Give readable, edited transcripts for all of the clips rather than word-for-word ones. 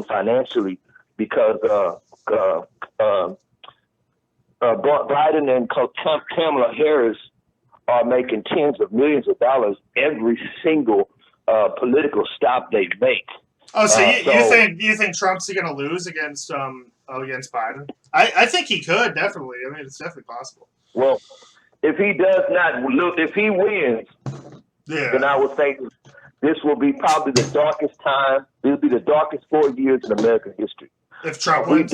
them financially because Biden and Kamala Harris are making tens of millions of dollars every single political stop they make. Oh, so you think Trump's going to lose against Biden? I think he could, definitely. I mean, it's definitely possible. Well, if he does not look, if he wins, then I would say this will be probably the darkest time. This will be the darkest 4 years in American history. If Trump wins?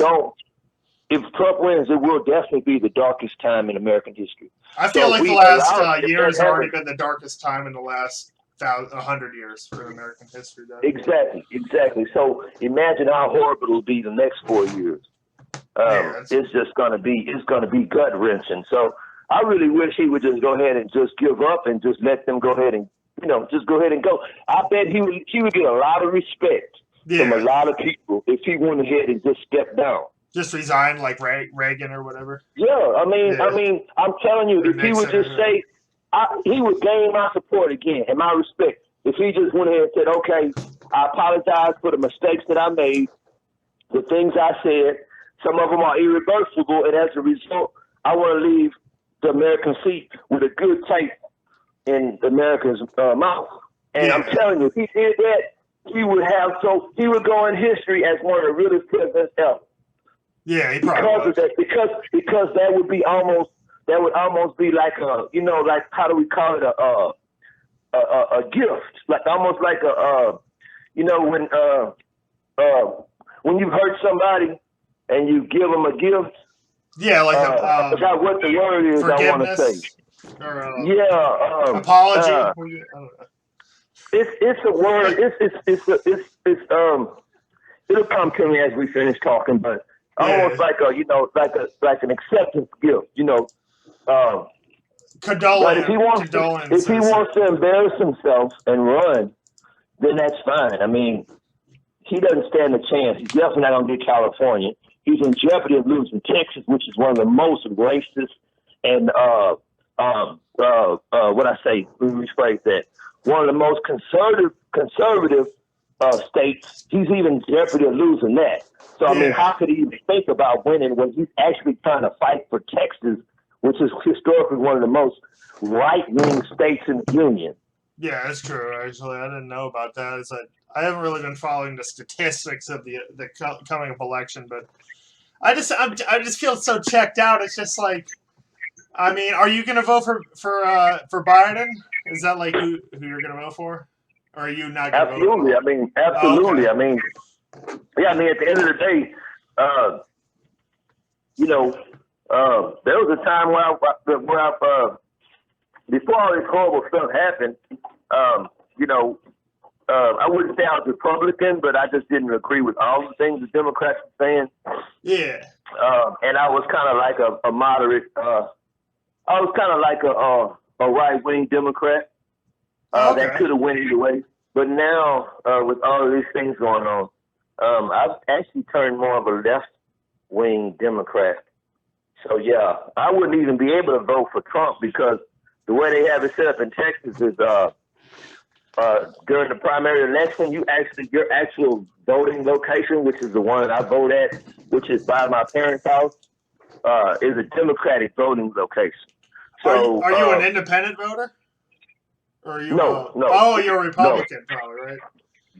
If Trump wins, it will definitely be the darkest time in American history. I feel like the last year has already been the darkest time in the last 100 years for American history. Though. Exactly. So imagine how horrible it'll be the next 4 years. It's just going to be gut wrenching. So I really wish he would just go ahead and just give up and just let them go ahead and just go ahead and go. I bet he would get a lot of respect from a lot of people if he went ahead and just stepped down. Just resign like Reagan or whatever. Yeah, I mean, I'm telling you, if he would just say, he would gain my support again and my respect. If he just went ahead and said, okay, I apologize for the mistakes that I made, the things I said, some of them are irreversible, and as a result, I want to leave the American seat with a good taste in America's mouth. And I'm telling you, if he did that, he would go in history as one of the realest presidents ever. Yeah, he probably because that would almost be like like how do we call it a gift, like almost like when you hurt somebody and you give them a gift. Yeah, like I forgot what the word is. I want to say. Or, apology. I don't know. It's a word. It'll come to me as we finish talking, but. Almost like like an acceptance gift, Condolence. If he wants to embarrass himself and run, then that's fine. I mean, he doesn't stand a chance. He's definitely not going to get California. He's in jeopardy of losing Texas, which is one of the most racist and what I say. Let me rephrase that. One of the most conservative states. He's even in jeopardy of losing that. So, I mean, how could he even think about winning when he's actually trying to fight for Texas, which is historically one of the most right-wing states in the Union? Yeah, that's true, actually. I didn't know about that. It's like, I haven't really been following the statistics of the coming up election, but I just feel so checked out. It's just like, I mean, are you going to vote for Biden? Is that like who you're going to vote for? Or are you not going to vote for? Absolutely. I mean, at the end of the day, there was a time where before all this horrible stuff happened, I wouldn't say I was Republican, but I just didn't agree with all the things the Democrats were saying. Yeah. And I was kind of like a moderate. I was kind of like a right-wing Democrat that could have went either way. But now, with all of these things going on, I've actually turned more of a left-wing Democrat. So, yeah, I wouldn't even be able to vote for Trump because the way they have it set up in Texas is during the primary election, your actual voting location, which is the one that I vote at, which is by my parents' house, is a Democratic voting location. So, are you an independent voter? Or are you no. Oh, you're a Republican, probably, right?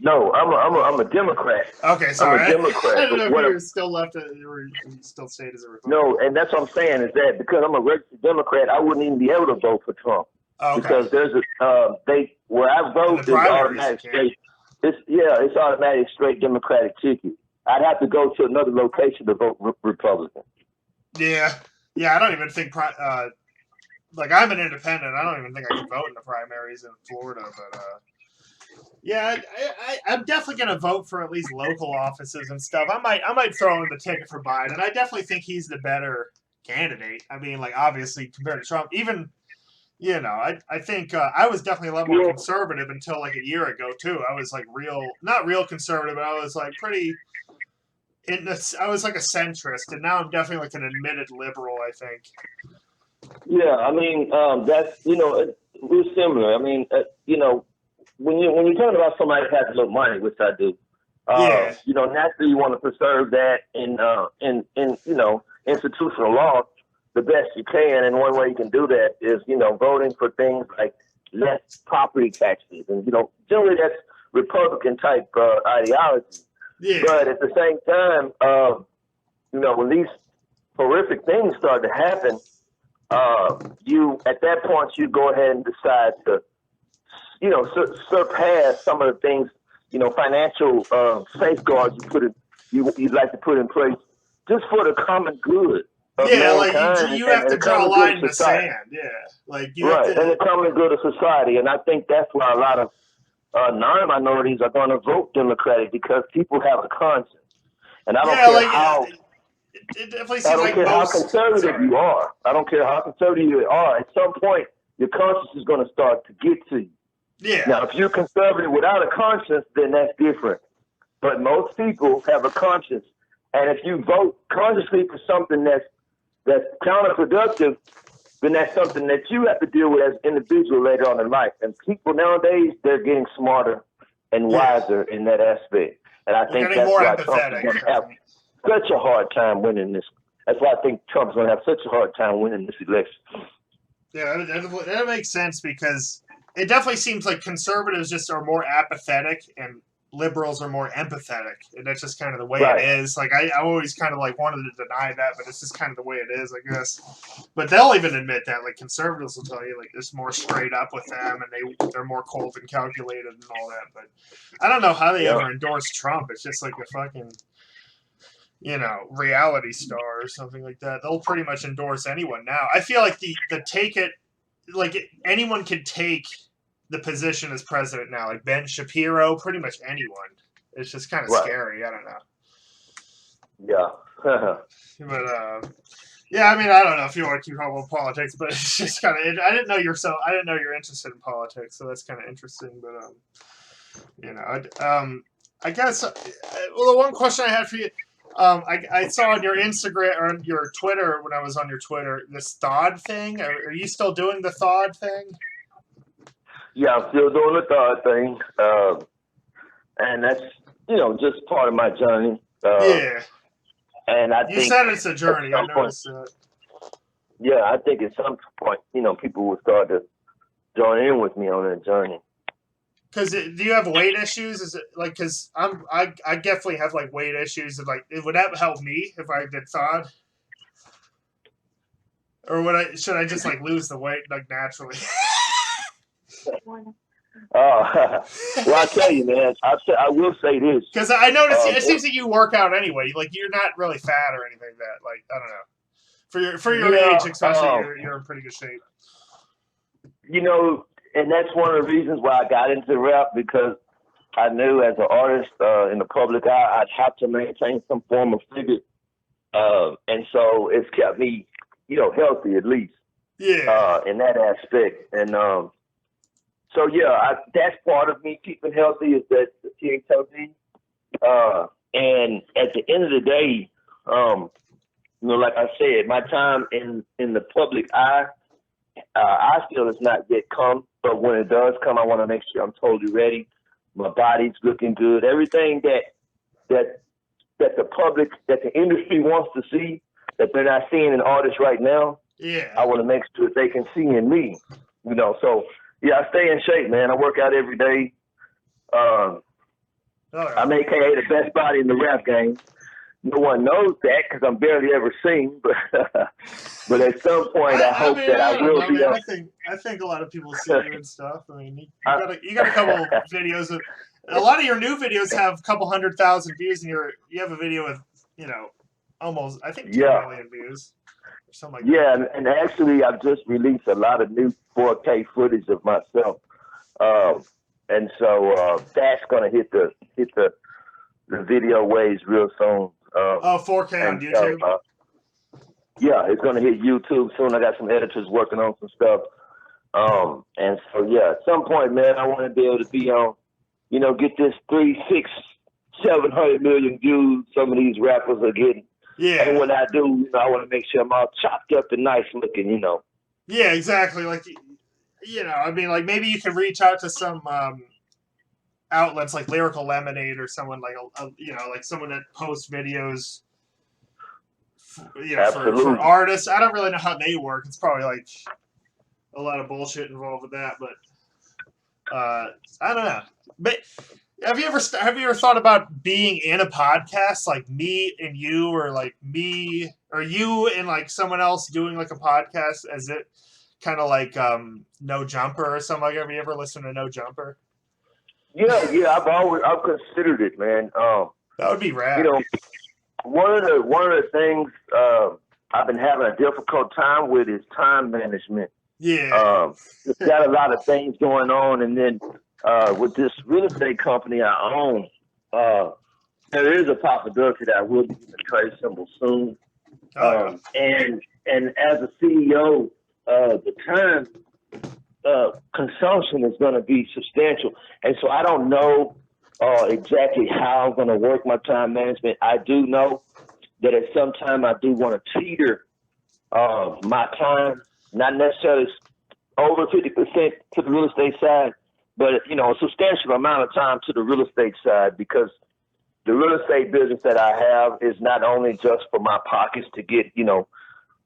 No, I'm a Democrat. Okay, sorry. I'm a Democrat. I don't know if you were still left, you still stayed as a Republican. No, and that's what I'm saying is that because I'm a registered Democrat, I wouldn't even be able to vote for Trump. Okay. Because there's where I vote is automatic straight. It's automatic straight Democratic ticket. I'd have to go to another location to vote Republican. Yeah, I don't even think like I'm an independent. I don't even think I can vote in the primaries in Florida, but I'm definitely gonna vote for at least local offices and stuff. I might throw in the ticket for Biden. I definitely think he's the better candidate. I mean, like obviously compared to Trump, even I think I was definitely a lot more conservative until like a year ago too. I was like not real conservative, but I was like pretty. I was like a centrist, and now I'm definitely like an admitted liberal. I think. Yeah, I mean that's we're similar. I mean when you're talking about somebody that has a little money, which I do, Yeah. Naturally you want to preserve that in institutional law the best you can. And one way you can do that is, voting for things like less property taxes. And, generally that's Republican type ideology. Yeah. But at the same time, when these horrific things start to happen, at that point you go ahead and decide to, surpass some of the things, financial safeguards you'd like to put in place just for the common good of mankind. You have to draw a line in the sand. Yeah, and the common good of society. And I think that's why a lot of non-minorities are going to vote Democratic, because people have a conscience. And I don't care how. It definitely seems I don't care how conservative you are. I don't care how conservative you are. At some point, your conscience is going to start to get to you. Yeah. Now, if you're conservative without a conscience, then that's different. But most people have a conscience, and if you vote consciously for something that's counterproductive, then that's something that you have to deal with as an individual later on in life. And people nowadays, they're getting smarter and wiser in that aspect. And I think that's why Trump is going to have such a hard time winning this. That's why I think Trump's going to have such a hard time winning this election. Yeah, that makes sense, because it definitely seems like conservatives just are more apathetic and liberals are more empathetic, and that's just kind of the way it is. Like I always kind of like wanted to deny that, but it's just kind of the way it is, I guess. But they'll even admit that. Like conservatives will tell you like it's more straight up with them, and they're more cold and calculated and all that. But I don't know how they ever endorse Trump. It's just like a fucking reality star or something like that. They'll pretty much endorse anyone now. I feel like the take it, like anyone can take the position as president now, like Ben Shapiro, pretty much anyone. It's just kind of scary. I don't know. Yeah. But yeah, I mean, I don't know if you want to keep on with politics, but it's just kind of. I didn't know you're interested in politics, so that's kind of interesting. But I guess. Well, the one question I had for you. I saw on your Instagram or on your Twitter, when I was on your Twitter, this thawed thing. Are you still doing the thawed thing? Yeah, I'm still doing the thawed thing. And that's, just part of my journey. Yeah. And I think you said it's a journey. I noticed that. Yeah, I think at some point, people will start to join in with me on that journey. Because do you have weight issues? Is it like, because I definitely have like weight issues, and like would that help me if I did thawed, or should I just like lose the weight like naturally? Well, I tell you, man, I will say this, because I noticed it seems that you work out anyway. Like you're not really fat or anything. That like I don't know, for your age, especially, you're in pretty good shape. And that's one of the reasons why I got into rap, because I knew as an artist in the public eye, I'd have to maintain some form of figure. And so it's kept me, healthy at least. Yeah. In that aspect. And so, yeah, that's part of me keeping healthy, is that staying healthy. And at the end of the day, like I said, my time in the public eye, I feel it's not yet come, but when it does come, I want to make sure I'm totally ready. My body's looking good. Everything that the public, that the industry wants to see, that they're not seeing in artists right now. Yeah. I want to make sure that they can see in me. So yeah, I stay in shape, man. I work out every day. I'm AKA the best body in the rap game. No one knows that because I'm barely ever seen, but at some point I hope that I will be. I think a lot of people see you and stuff. I mean, you got a couple videos of. A lot of your new videos have a couple 100,000 views, and you have a video with almost I think 2 million views or something like that. Yeah, and actually I've just released a lot of new 4K footage of myself, and so that's gonna hit the video waves real soon. 4K on YouTube? So, yeah, it's going to hit YouTube soon. I got some editors working on some stuff. And so, yeah, at some point, man, I want to be able to be on, get this 300, 600, 700 million views some of these rappers are getting. Yeah. And when I do, I want to make sure I'm all chopped up and nice looking, Yeah, exactly. Like, I mean, like maybe you could reach out to some outlets like Lyrical Lemonade or someone like like someone that posts videos, for artists. I don't really know how they work. It's probably like a lot of bullshit involved with that, but I don't know. But have you ever thought about being in a podcast, like me and you, or like me or you and like someone else doing like a podcast? As it kind of like No Jumper or something like that? Have you ever listened to No Jumper? Yeah, I've considered it, man. That would be rad. One of the things I've been having a difficult time with is time management. Yeah. It's got a lot of things going on, and then with this real estate company I own, there is a possibility that I will be in the trade symbol soon. And as a CEO, the time consumption is going to be substantial, and so I don't know exactly how I'm going to work my time management. I do know that at some time I do want to teeter my time, not necessarily over 50% to the real estate side, but a substantial amount of time to the real estate side, because the real estate business that I have is not only just for my pockets to get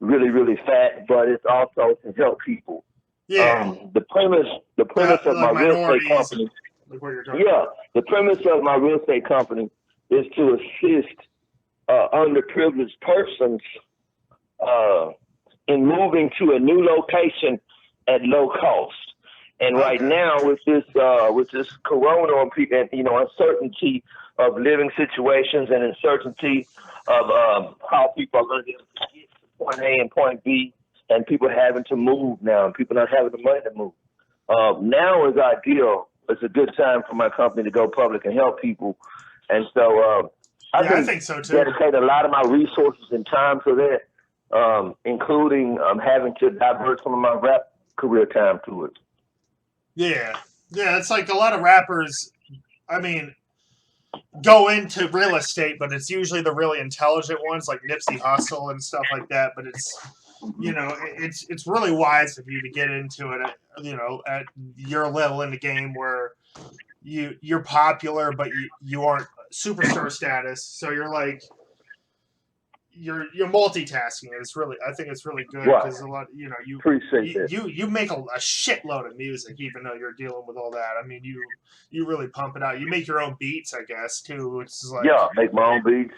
really, really fat, but it's also to help people. Yeah. The premise of my real estate company. The premise of my real estate company is to assist underprivileged persons in moving to a new location at low cost. And right now, with this corona and uncertainty of living situations and uncertainty of how people are going to get to point A and point B, and people having to move now, and people not having the money to move. Now is ideal. It's a good time for my company to go public and help people. And so I think so too. Dedicate a lot of my resources and time to that, including having to divert some of my rap career time to it. Yeah. It's like a lot of rappers, go into real estate, but it's usually the really intelligent ones like Nipsey Hussle and stuff like that. But it's, it's really wise of you to get into it at your level in the game where you're popular, but you aren't superstar status. So you're like, you're multitasking. I think it's really good because a lot, you appreciate you make a shitload of music, even though you're dealing with all that. You really pump it out. You make your own beats, I guess, too. Which is like make my own beats.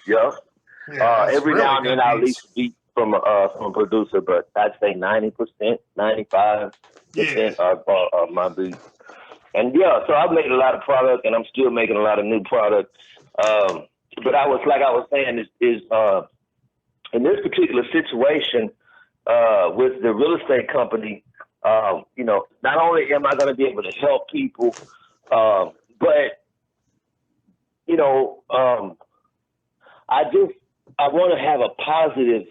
Every now and then I'll lease a beat from a producer, but I'd say 90%, 95% are my beats. And so I've made a lot of product, and I'm still making a lot of new product. But I was saying is in this particular situation with the real estate company, not only am I going to be able to help people, but I want to have a positive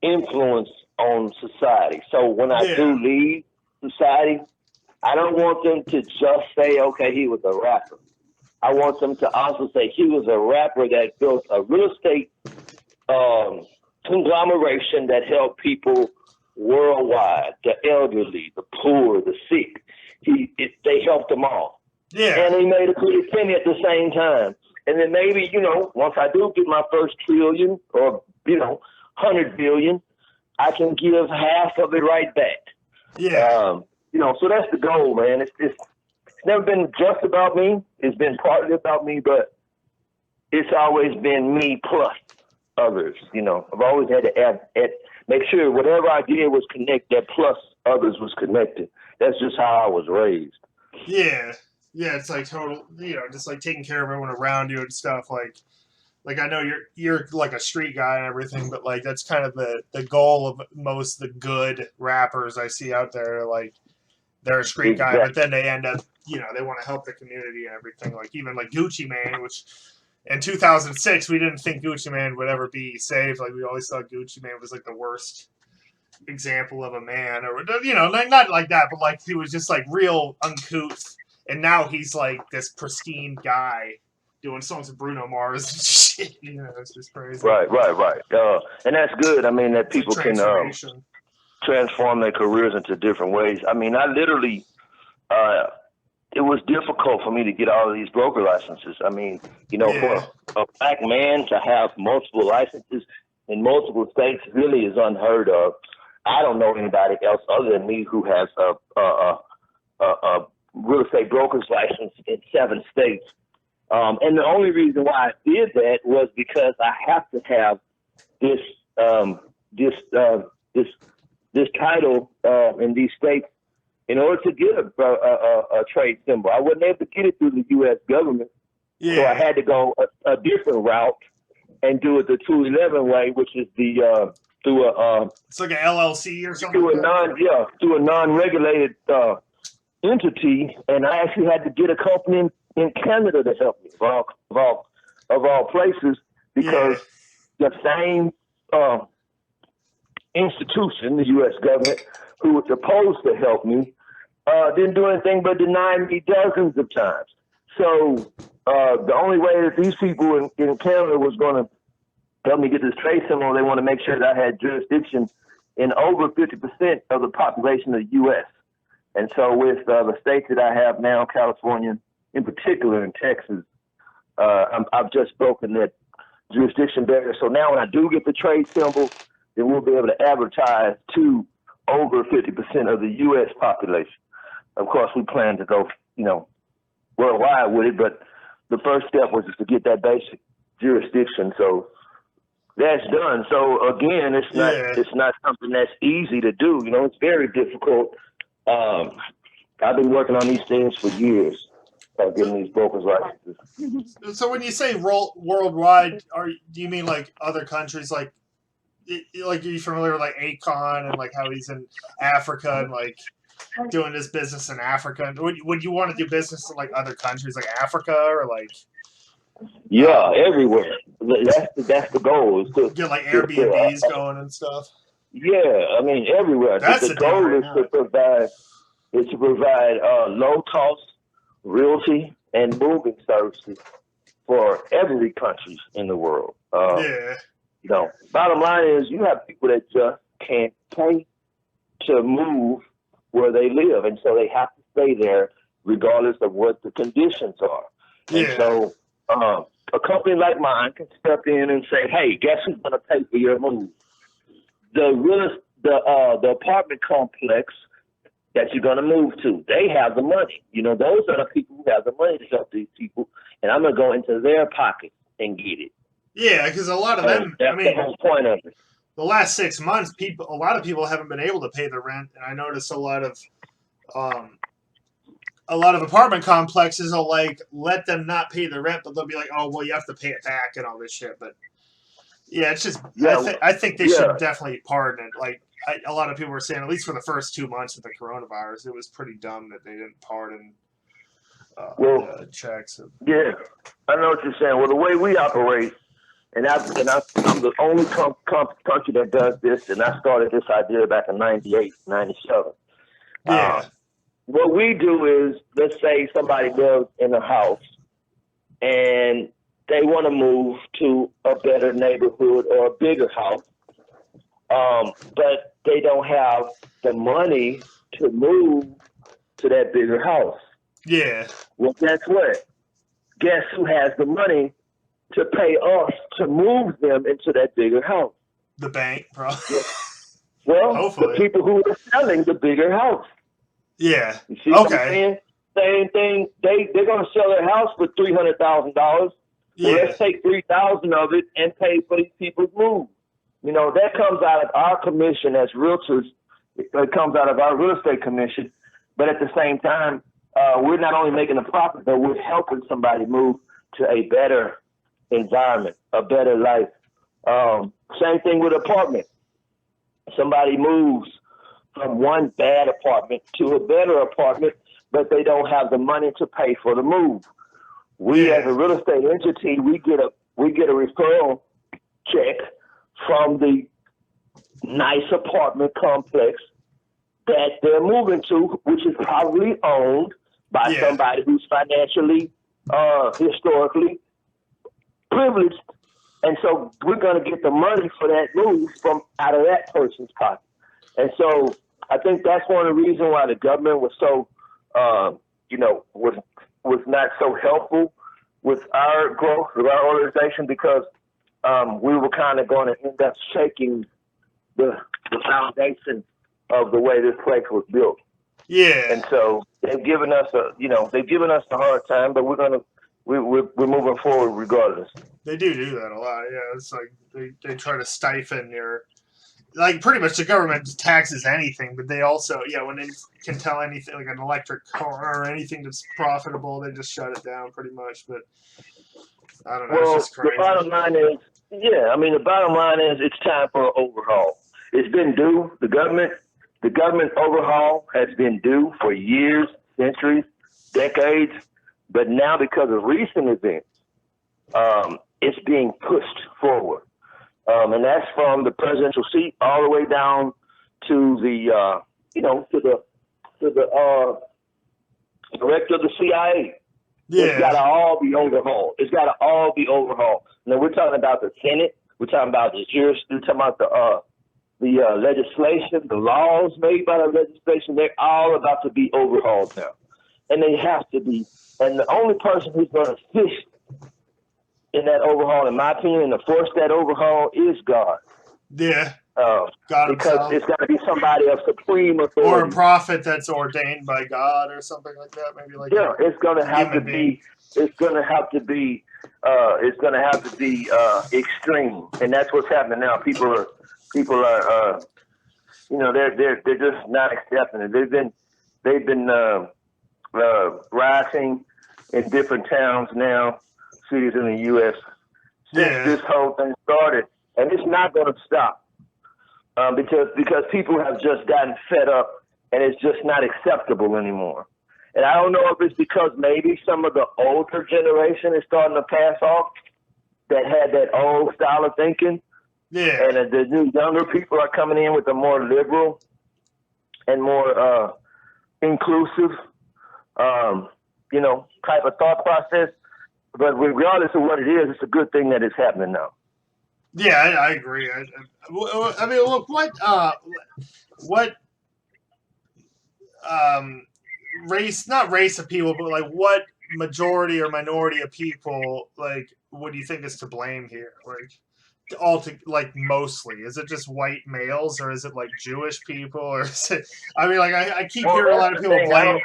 influence on society. So when I do leave society, I don't want them to just say, okay, he was a rapper. I want them to also say he was a rapper that built a real estate conglomeration that helped people worldwide, the elderly, the poor, the sick. They helped them all. And he made a pretty penny at the same time. And then maybe, once I do get my first trillion or, 100 billion, I can give half of it right back. So that's the goal, man. It's never been just about me. It's been partly about me, but it's always been me plus others. I've always had to make sure whatever I did was connect, that plus others was connected. That's just how I was raised. Yeah, it's like total, just like taking care of everyone around you and stuff. Like I know you're like a street guy and everything, but like that's kind of the goal of most of the good rappers I see out there. Like they're a street guy, but then they end up, they want to help the community and everything. Like even like Gucci Mane, which in 2006 we didn't think Gucci Mane would ever be saved. Like we always thought Gucci Mane was like the worst example of a man, or not like that, but like he was just like real uncouth. And now he's like this pristine guy doing songs with Bruno Mars and shit. It's just crazy. Right. And that's good. That people can transform their careers into different ways. I literally, it was difficult for me to get all of these broker licenses. I mean, Yeah. for a black man to have multiple licenses in multiple states really is unheard of. I don't know anybody else other than me who has a real estate broker's license in 7 states. And the only reason why I did that was because I have to have this this title in these states in order to get a trade symbol. I wasn't able to get it through the U.S. government, so I had to go a different route and do it the 211 way, which is the through a it's like an LLC or something. Through a non-regulated entity, and I actually had to get a company in Canada to help me of all places, because the same institution, the U.S. government, who was supposed to help me, didn't do anything but deny me dozens of times. So the only way that these people in Canada was going to help me get this trade symbol, they want to make sure that I had jurisdiction in over 50% of the population of the U.S. And so with the states that I have now, California in particular, and Texas, I've just broken that jurisdiction barrier. So now when I do get the trade symbol, then we'll be able to advertise to over 50% of the U.S. population. Of course, we plan to go, worldwide with it, but the first step was just to get that basic jurisdiction. So that's done. So again, it's not something that's easy to do. It's very difficult. I've been working on these things for years, getting these brokers licenses. So when you say worldwide, do you mean like other countries, like are you familiar with like Akon and like how he's in Africa and like doing this business in Africa? Would you want to do business in like other countries like Africa or like? Yeah, everywhere. That's the goal. Is to get like Airbnbs going and stuff. Yeah, I mean everywhere. That's the goal is to provide low cost realty and moving services for every country in the world. Bottom line is you have people that just can't pay to move where they live, and so they have to stay there regardless of what the conditions are. And so a company like mine can step in and say, "Hey, guess who's going to pay for your move?" The apartment complex that you're going to move to, they have the money. Those are the people who have the money to help these people, and I'm going to go into their pocket and get it. Yeah, because a lot of them, that's the whole point of it. The last 6 months, a lot of people haven't been able to pay the rent, and I noticed a lot of apartment complexes will like let them not pay the rent, but they'll be like, "Oh, well, you have to pay it back" and all this shit. But it's just I think they should definitely pardon it. Like a lot of people were saying, at least for the first 2 months of the coronavirus, it was pretty dumb that they didn't pardon checks. Yeah, I know what you're saying. Well, the way we operate. And I'm the only country that does this, and I started this idea back in 98, 97. What we do is, let's say somebody lives in a house, and they want to move to a better neighborhood or a bigger house, but they don't have the money to move to that bigger house. Yeah. Well, guess what? Guess who has the money to pay us to move them into that bigger house? The bank, probably. Well, hopefully. The people who are selling the bigger house. Yeah. You see what I'm saying? Same thing. They're going to sell their house for $300,000. Well, let's take $3,000 of it and pay for these people's move. That comes out of our commission as realtors. It comes out of our real estate commission. But at the same time, we're not only making a profit, but we're helping somebody move to a better environment, a better life. Same thing with apartment. Somebody moves from one bad apartment to a better apartment, but they don't have the money to pay for the move. We, as a real estate entity, we get a referral check from the nice apartment complex that they're moving to, which is probably owned by somebody who's financially, historically privileged, and so we're going to get the money for that move from out of that person's pocket. And so I think that's one of the reasons why the government was so was not so helpful with our growth, with our organization, because we were kind of going to end up shaking the foundation of the way this place was built. Yeah. And so they've given us a hard time, but we're moving forward regardless. They do that a lot. Yeah, it's like they try to stifle your, like, pretty much the government taxes anything, but they also, when they can tell anything like an electric car or anything that's profitable, they just shut it down pretty much. But I don't know. Well, it's just crazy. The bottom line is, it's time for an overhaul. It's been due. The government overhaul has been due for years, centuries, decades, but now because of recent events, it's being pushed forward. And that's from the presidential seat all the way down to the, to the director of the CIA. Yeah. It's got to all be overhauled. Now we're talking about the Senate. We're talking about the jurisdiction. We're talking about the legislation, the laws made by the legislation. They're all about to be overhauled now, and they have to be. And the only person who's going to fish in that overhaul, in my opinion, and to force that overhaul is God. Yeah. God because himself. It's got to be somebody of supreme authority, or a prophet that's ordained by God, or something like that. Maybe like it's going to have to be. It's going to have to be. It's going to have to be extreme, and that's what's happening now. People are. They're just not accepting it. They've been rioting in different towns now, cities in the U.S. since this whole thing started, and it's not going to stop. Because people have just gotten fed up, and it's just not acceptable anymore. And I don't know if it's because maybe some of the older generation is starting to pass off that had that old style of thinking. Yeah. And the new younger people are coming in with a more liberal and more inclusive, type of thought process. But regardless of what it is, it's a good thing that it's happening now. Yeah, I agree. I mean, look, what race, not race of people, but like what majority or minority of people, like, what do you think is to blame here? Like, mostly, is it just white males, or is it like Jewish people, or is it? I mean, like, I keep hearing a lot of people blame.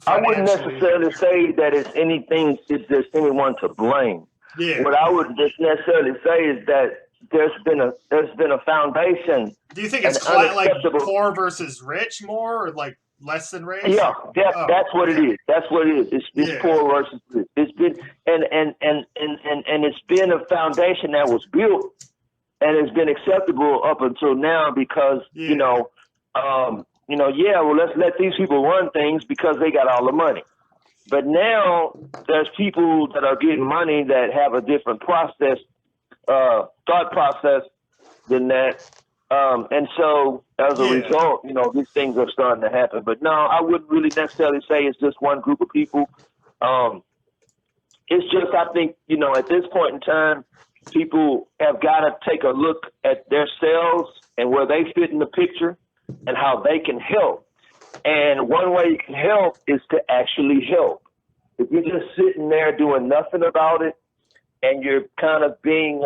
I wouldn't necessarily say that it's anything. If there's anyone to blame. Yeah. What I would just necessarily say is that there's been a foundation. Do you think it's like poor versus rich more, or like less than race? Yeah, that's what it is. That's what it is. It's poor versus rich. It's been and it's been a foundation that was built and it's been acceptable up until now because let's let these people run things because they got all the money. But now there's people that are getting money that have a different thought process than that. And so as a result, these things are starting to happen. But no, I wouldn't really necessarily say it's just one group of people. It's just, I think, at this point in time, people have got to take a look at themselves and where they fit in the picture and how they can help. And one way you can help is to actually help. If you're just sitting there doing nothing about it and you're kind of being,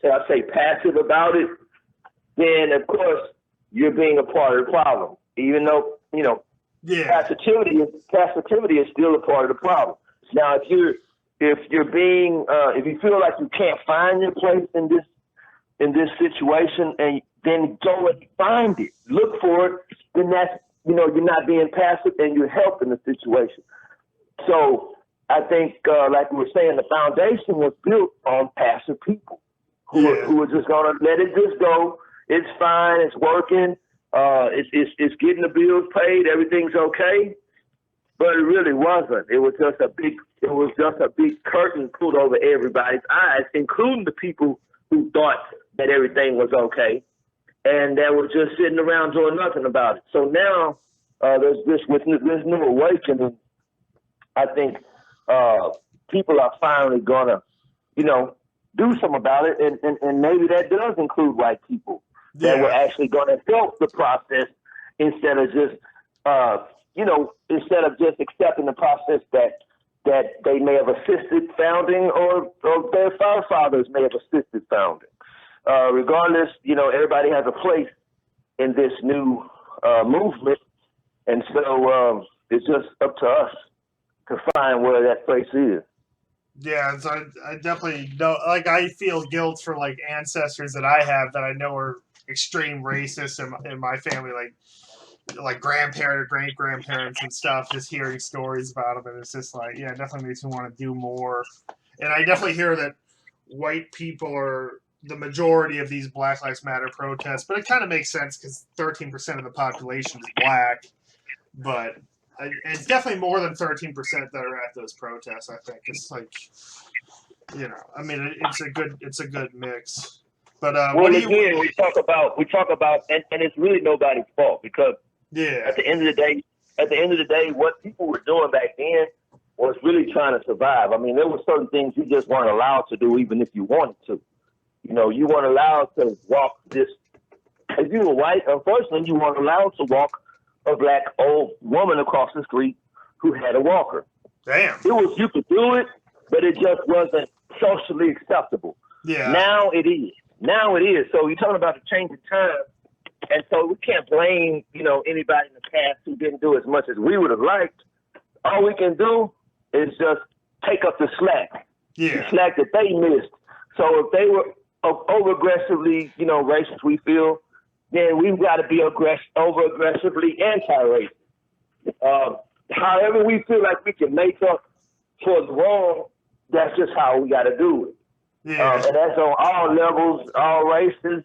passive about it, then, of course, you're being a part of the problem. Even though, passivity is still a part of the problem. Now, if you feel like you can't find your place in this situation, and then go and find it, look for it, then that's, you're not being passive and you're helping the situation. So I think, like we were saying, the foundation was built on passive people who are just going to let it just go. It's fine. It's working. It's getting the bills paid. Everything's okay. But it really wasn't. It was just a big curtain pulled over everybody's eyes, including the people who thought that everything was okay, and that were just sitting around doing nothing about it. So now there's this new awakening. I think people are finally gonna, do something about it, and maybe that does include white people that were actually going to help the process instead of just instead of just accepting the process that they may have assisted founding or their forefathers may have assisted founding. Regardless, everybody has a place in this new movement, and so it's just up to us to find where that place is. Yeah, so I definitely know. Like, I feel guilt for like ancestors that I have that I know are extreme racists in my family, like grandparent or great grandparents and stuff. Just hearing stories about them, and it's just like, yeah, it definitely makes me want to do more. And I definitely hear that white people are the majority of these Black Lives Matter protests, but it kind of makes sense because 13% of the population is black. But it's definitely more than 13% that are at those protests. I think it's like, I mean, it's a good mix. But well, again, we talk about, and it's really nobody's fault because at the end of the day, what people were doing back then was really trying to survive. I mean, there were certain things you just weren't allowed to do, even if you wanted to. You weren't allowed to walk this. If you were white, unfortunately, you weren't allowed to walk a black old woman across the street who had a walker. Damn. You could do it, but it just wasn't socially acceptable. Yeah. Now it is. So you're talking about the change of time, and so we can't blame, anybody in the past who didn't do as much as we would have liked. All we can do is just take up the slack. Yeah. The slack that they missed. So if they were over aggressively, racist, we feel, then we've got to be over aggressively anti-racist. However we feel like we can make up for the wrong, that's just how we got to do it. Yeah. And that's on all levels, all races,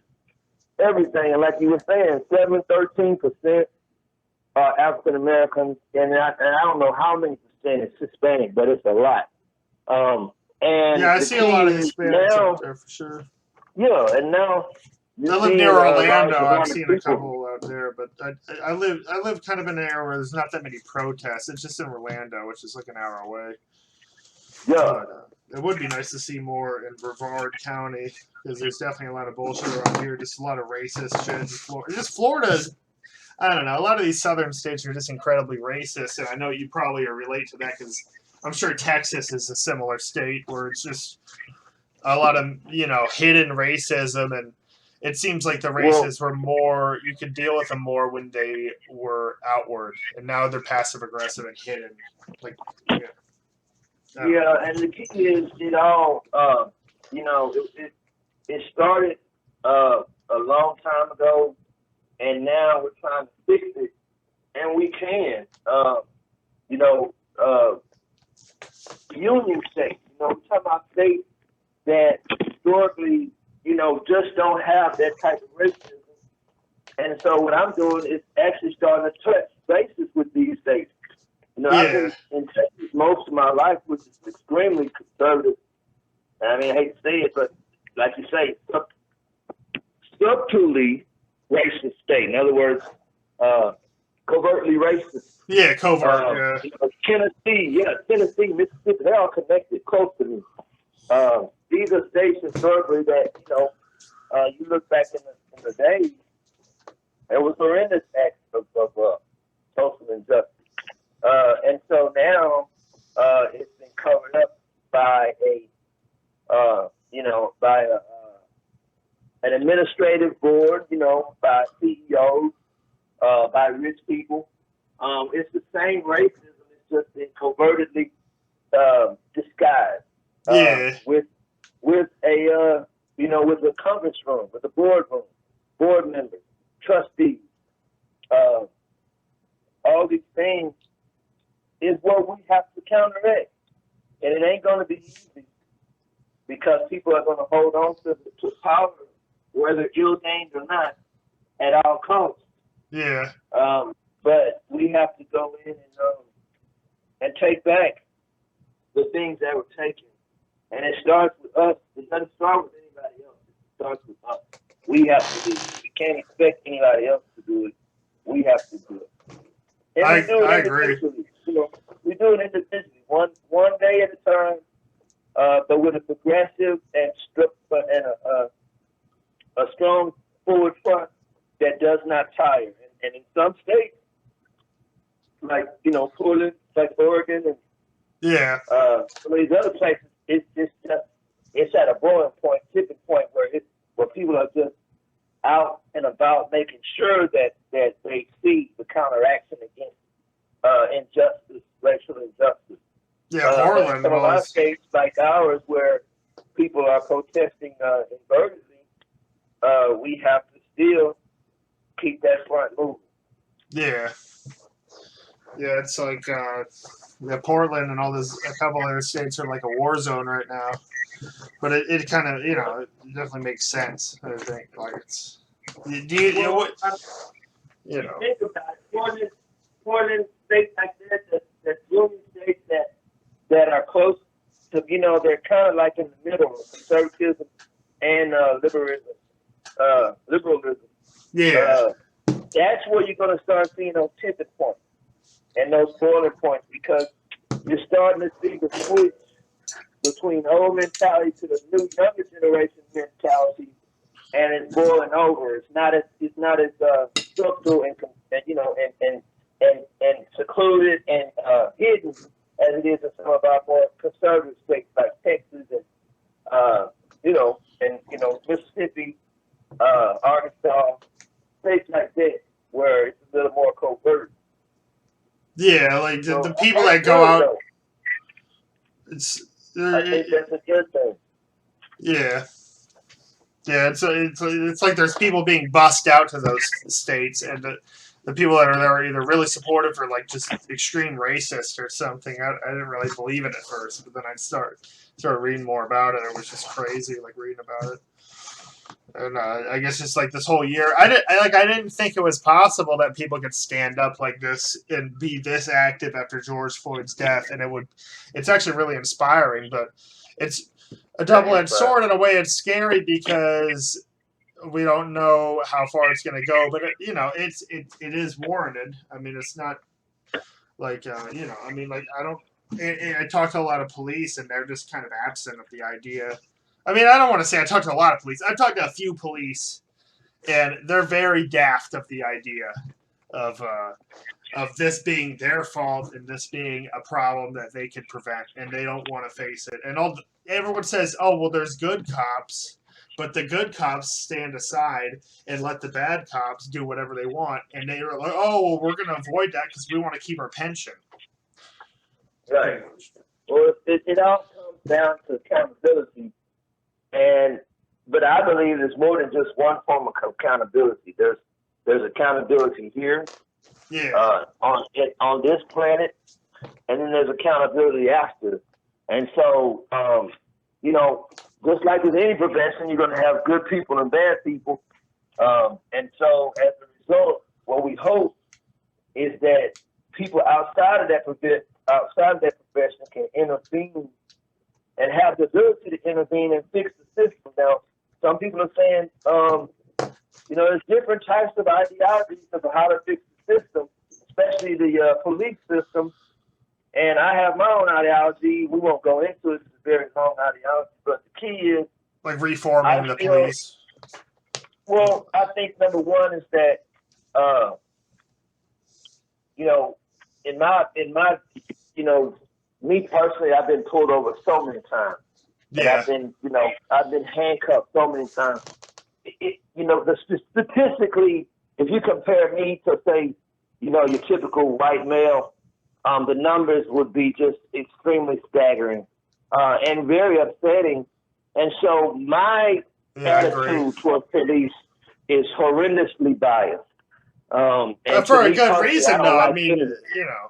everything. And like you were saying, 13% are African Americans, and I don't know how many percent is Hispanic, but it's a lot. And I see a lot of Hispanics out there for sure. Yeah, and now I live near Orlando. I've seen a couple out there, but I live kind of in an area where there's not that many protests. It's just in Orlando, which is like an hour away. Yeah. But, it would be nice to see more in Brevard County because there's definitely a lot of bullshit around here. Just a lot of racist shit. Florida's, I don't know. A lot of these southern states are just incredibly racist, and I know you probably relate to that because I'm sure Texas is a similar state where it's just a lot of hidden racism, and it seems like the racists were more, you could deal with them more when they were outward, and now they're passive aggressive and hidden. Like, and the key is it all. It started a long time ago, and now we're trying to fix it, and we can. Union states. We're talking about states that historically, just don't have that type of racism. And so what I'm doing is actually starting to touch bases with these states. I've been in Texas most of my life, which is extremely conservative. I mean, I hate to say it, but like you say, subtly racist state. In other words, covertly racist. Yeah, covert. Tennessee, Mississippi, they're all connected close to me. These are states historically that, you look back in the days, there was horrendous acts of social injustice. And so now it's been covered up by an administrative board, by CEOs, by rich people. It's the same racism. It's just been covertly disguised. With a conference room, with a boardroom, board members, trustees, all these things is what we have to counteract. And it ain't going to be easy because people are going to hold on to power, whether ill-gained or not, at all costs. Yeah. But we have to go in and take back the things that were taken. And it starts with us. It doesn't start with anybody else. It starts with us. We have to do it. We can't expect anybody else to do it. We have to do it. And I agree. We do it individually, one day at a time, but with a progressive and a strong forward front that does not tire. And in some states, like Portland, like Oregon, and some of these other places. It's at a boiling point, tipping point where people are just out and about making sure that they see the counteraction against injustice, racial injustice. Portland. Some of our states, like ours, where people are protesting in Burgundy, we have to still keep that front moving. Yeah, it's like Portland and all this. A couple other states are like a war zone right now. But it kind of it definitely makes sense. I think like it's. Do you know what? Think about it. Portland states like that union states that are close to they're kind of like in the middle of conservatism and liberalism. Yeah. That's where you're going to start seeing those tipping points and those boiling points, because you're starting to see the switch between old mentality to the new younger generation mentality, and it's boiling over. It's not as structural and secluded and hidden as it is in some of our more conservative states like Texas and Mississippi, Arkansas, states like that where it's a little more covert. Yeah, like the people that go out. I think that's a good thing. Yeah. It's like there's people being bussed out to those states, and the people that are there are either really supportive or like just extreme racist or something. I didn't really believe it at first, but then I started reading more about it. It was just crazy, like reading about it. And I guess just like this whole year, I didn't think it was possible that people could stand up like this and be this active after George Floyd's death, and it's actually really inspiring. But it's a double-edged sword in a way. It's scary because we don't know how far it's going to go, but it is warranted. I mean, it's not like I mean, like I talked to a lot of police, and they're just kind of absent of the idea. I mean, I don't want to say I talked to a lot of police. I've talked to a few police, and they're very daft of the idea of this being their fault and this being a problem that they could prevent, and they don't want to face it. And everyone says, "Oh, well, there's good cops," but the good cops stand aside and let the bad cops do whatever they want, and they are like, "Oh, well, we're going to avoid that because we want to keep our pension." Right. Well, it all comes down to accountability. But I believe there's more than just one form of accountability. There's accountability here, on this planet, and then there's accountability after. And so, just like with any profession, you're going to have good people and bad people. And so, as a result, what we hope is that people outside of that profession can intervene and have the ability to intervene and fix the system. Now, some people are saying, there's different types of ideologies of how to fix the system, especially the police system. And I have my own ideology. We won't go into it. It's a very long ideology. But the key is... like reforming the police. Well, I think number one is that, me personally, I've been pulled over so many times. Yeah. And I've been handcuffed so many times. Statistically, if you compare me to, say, your typical white male, the numbers would be just extremely staggering and very upsetting. And so my attitude towards police is horrendously biased. And for a good reason, though. I mean,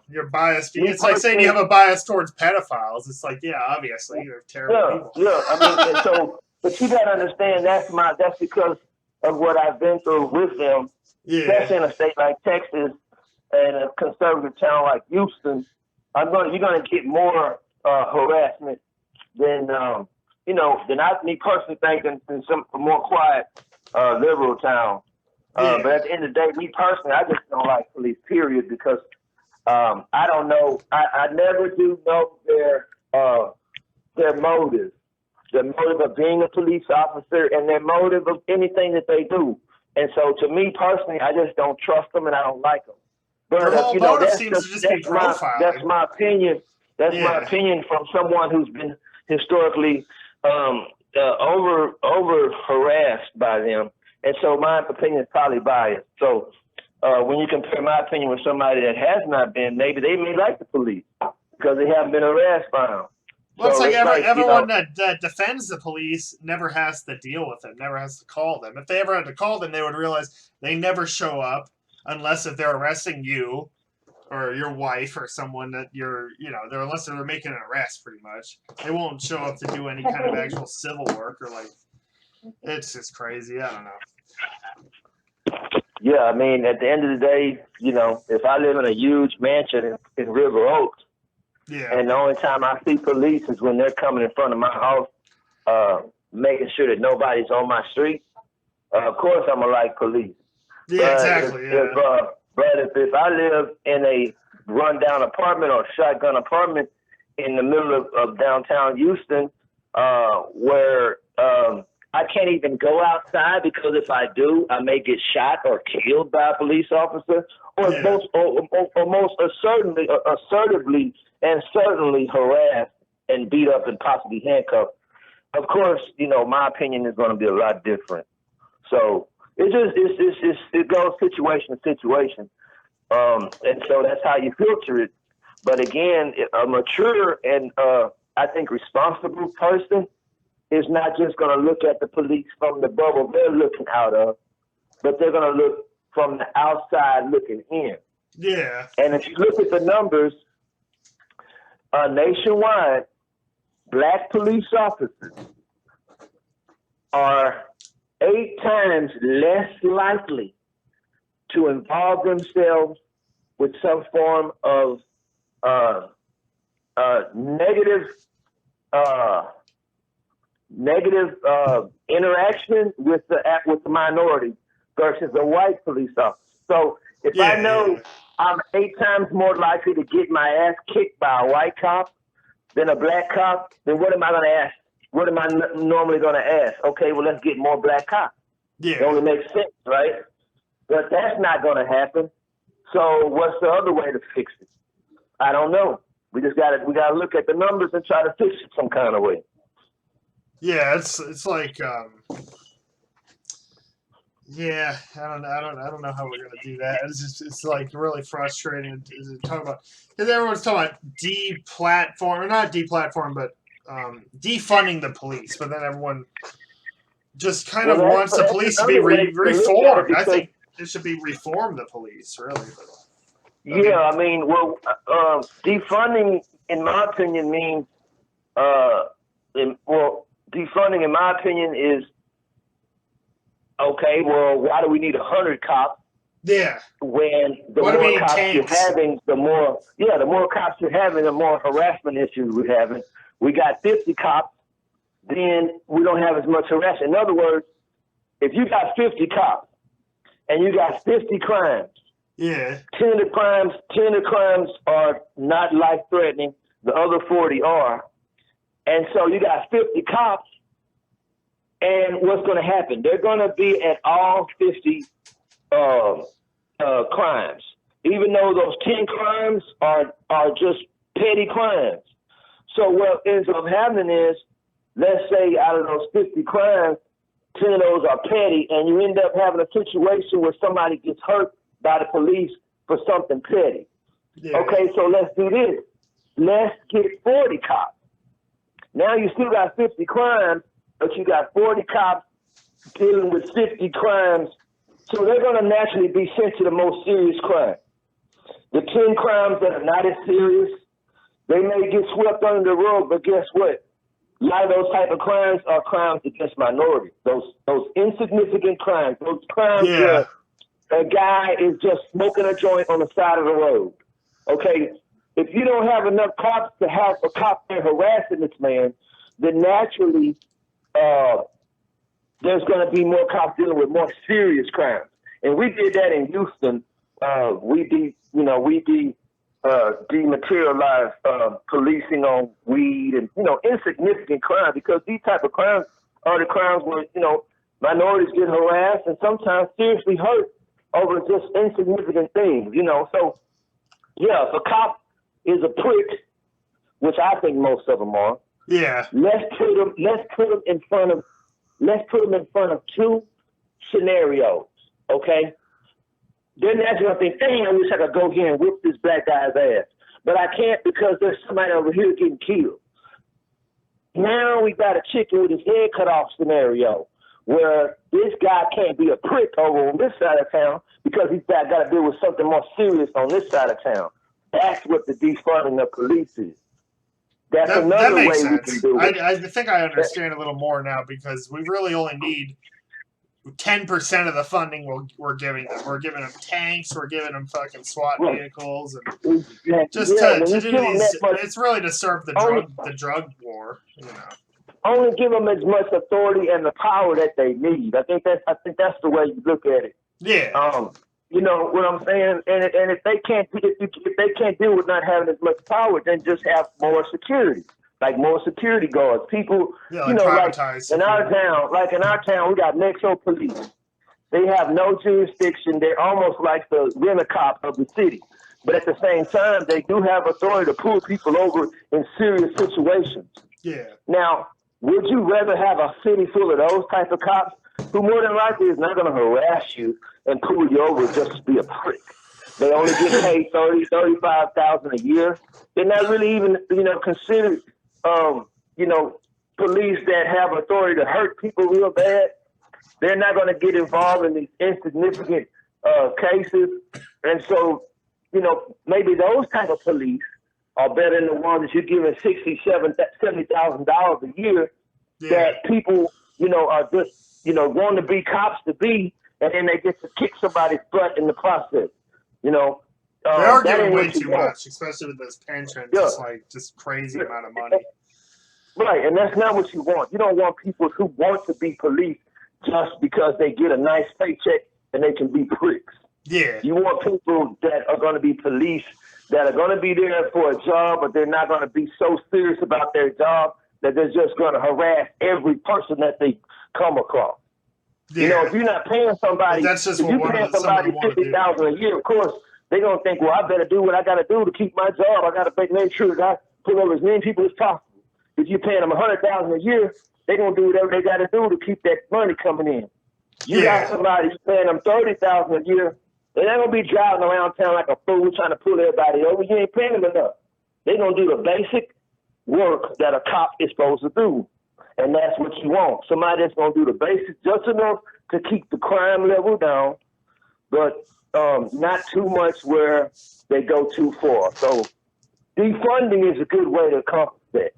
you're biased. It's like saying you have a bias towards pedophiles. It's like, yeah, obviously, you're terrible people. Yeah. I mean, but you got to understand that's because of what I've been through with them. Yeah. Especially in a state like Texas and a conservative town like Houston, you're going to get more harassment than me personally think in some more quiet liberal town. But at the end of the day, me personally, I just don't like police, period, because I don't know. I never do know their motive. The motive of being a police officer and their motive of anything that they do. And so to me personally, I just don't trust them and I don't like them. Their But whole you know, motive seems to just be profiling. That's my opinion. That's my opinion from someone who's been historically over harassed by them, and so my opinion is probably biased. So when you compare my opinion with somebody that has not been, maybe they may like the police because they haven't been harassed by them. Well, it's like everyone that defends the police never has to deal with them, never has to call them. If they ever had to call them, they would realize they never show up unless if they're arresting you or your wife or someone that unless they're making an arrest, pretty much. They won't show up to do any kind of actual civil work or it's just crazy. I don't know. Yeah, I mean, at the end of the day, if I live in a huge mansion in River Oaks, and the only time I see police is when they're coming in front of my house, making sure that nobody's on my street, of course I'm going to like police. Yeah, exactly. But if I live in a rundown apartment or shotgun apartment in the middle of downtown Houston, where I can't even go outside because if I do, I may get shot or killed by a police officer, or most assertively and certainly harassed and beat up and possibly handcuffed. Of course, my opinion is going to be a lot different. So it goes situation to situation, and so that's how you filter it. But again, a mature and I think responsible person is not just going to look at the police from the bubble they're looking out of, but they're going to look from the outside looking in. Yeah. And if you look at the numbers, nationwide, black police officers are 8 times less likely to involve themselves with some form of negative interaction with the minority versus a white police officer. So if I know I'm 8 times more likely to get my ass kicked by a white cop than a black cop, then what am I going to ask? What am I normally going to ask? Okay, well, let's get more black cops. Yeah. It only makes sense, right? But that's not going to happen. So what's the other way to fix it? I don't know. We got to look at the numbers and try to fix it some kind of way. Yeah, it's like I don't know how we're gonna do that. It's like really frustrating to talk about because everyone's talking about but defunding the police, but then everyone just kind of wants the police to be reformed. I think it should be reform the police, really. Defunding, in my opinion, means defunding, in my opinion, is okay. Well, why do we need 100 cops? Yeah. When the more cops you're having, the more cops you're having, the more harassment issues we're having. We got 50 cops, then we don't have as much harassment. In other words, if you got 50 cops and you got 50 crimes, 10 of the crimes are not life-threatening. The other 40 are. And so you got 50 cops, and what's going to happen? They're going to be at all 50 crimes, even though those 10 crimes are just petty crimes. So what ends up happening is, let's say out of those 50 crimes, 10 of those are petty, and you end up having a situation where somebody gets hurt by the police for something petty. Yeah. Okay, so let's do this. Let's get 40 cops. Now you still got 50 crimes, but you got 40 cops dealing with 50 crimes. So they're going to naturally be sent to the most serious crime. The 10 crimes that are not as serious, they may get swept under the rug, but guess what? A lot of those type of crimes are crimes against minorities. Those insignificant crimes, those crimes where a guy is just smoking a joint on the side of the road. Okay? If you don't have enough cops to have a cop there harassing this man, then naturally there's going to be more cops dealing with more serious crimes. And we did that in Houston. We dematerialized policing on weed and insignificant crimes, because these type of crimes are the crimes where minorities get harassed and sometimes seriously hurt over just insignificant things, you know. So yeah, if a cop is a prick, which I think most of them are, yeah, let's put them in front of two scenarios, okay? Then that's gonna think, dang, I wish I could go here and whip this black guy's ass, but I can't because there's somebody over here getting killed. Now we got a chicken with his head cut off scenario where this guy can't be a prick over on this side of town because he's got to deal with something more serious on this side of town. That's what the defunding of police is. That's another way we can do it. I think I understand a little more now because we really only need 10% of the funding we're giving them. We're giving them tanks. We're giving them fucking SWAT vehicles, and just to do these. It's really to serve the drug war. You know, only give them as much authority and the power that they need. I think that's the way you look at it. Yeah. You know what I'm saying? And if they can't deal with not having as much power, then just have more security. Like more security guards, people, yeah, you know, like in our town, we got Metro Police. They have no jurisdiction. They're almost like the rent-a-cop of the city. But at the same time, they do have authority to pull people over in serious situations. Yeah. Now, would you rather have a city full of those type of cops who more than likely is not going to harass you and pull you over just to be a prick? They only get paid $35,000 a year. They're not really even, you know, considered you know, police that have authority to hurt people real bad. They're not going to get involved in these insignificant cases. And so, you know, maybe those type of police are better than the ones that you're giving $70,000 a year that people, you know, are just, you know, want to be cops to be, and then they get to kick somebody's butt in the process, you know. They are giving way too much, especially with those pensions. Yeah. It's like just crazy amount of money. Right, and that's not what you want. You don't want people who want to be police just because they get a nice paycheck and they can be pricks. Yeah. You want people that are going to be police, that are going to be there for a job, but they're not going to be so serious about their job that they're just going to harass every person that they come across. Yeah. You know, if you're not paying somebody, that's just if you're paying somebody $50,000 a year, of course, they're going to think, well, I better do what I got to do to keep my job. I got to make sure that I pull over as many people as possible. If you're paying them $100,000 a year, they're going to do whatever they got to do to keep that money coming in. You got somebody paying them $30,000 a year, they're not going to be driving around town like a fool trying to pull everybody over. You ain't paying them enough. They're going to do the basic work that a cop is supposed to do, and that's what you want. Somebody that's going to do the basics just enough to keep the crime level down, but not too much where they go too far. So defunding is a good way to accomplish that.